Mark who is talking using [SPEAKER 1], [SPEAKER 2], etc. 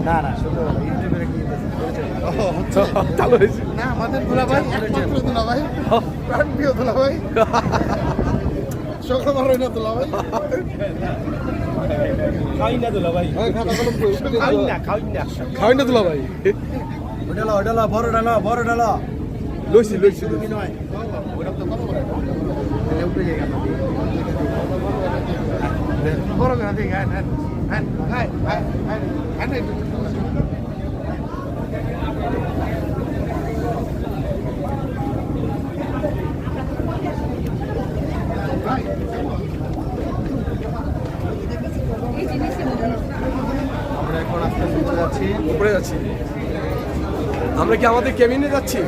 [SPEAKER 1] না না শুধু ইউটিউবের কি
[SPEAKER 2] চালু হয়েছে
[SPEAKER 3] না আমাদের দুলাভাই একমাত্র দুলাভাই প্রাণ প্রিয় দুলাভাই সকাল মারো না দুলাভাই
[SPEAKER 2] খাই না দুলা ভাই
[SPEAKER 1] ওডালা বড় ডালা
[SPEAKER 2] লইছি
[SPEAKER 1] তুমি নয় ওটা তো কত বড় এটা উঠে যায় কেন
[SPEAKER 3] বড় করে দিই হ্যাঁ হ্যাঁ হ্যাঁ হ্যাঁ হ্যাঁ হ্যাঁ
[SPEAKER 1] আমরা এখন আস্তে আস্তে উপরে যাচ্ছি
[SPEAKER 2] উপরে যাচ্ছি আমরা কি আমাদের কেবিনে যাচ্ছি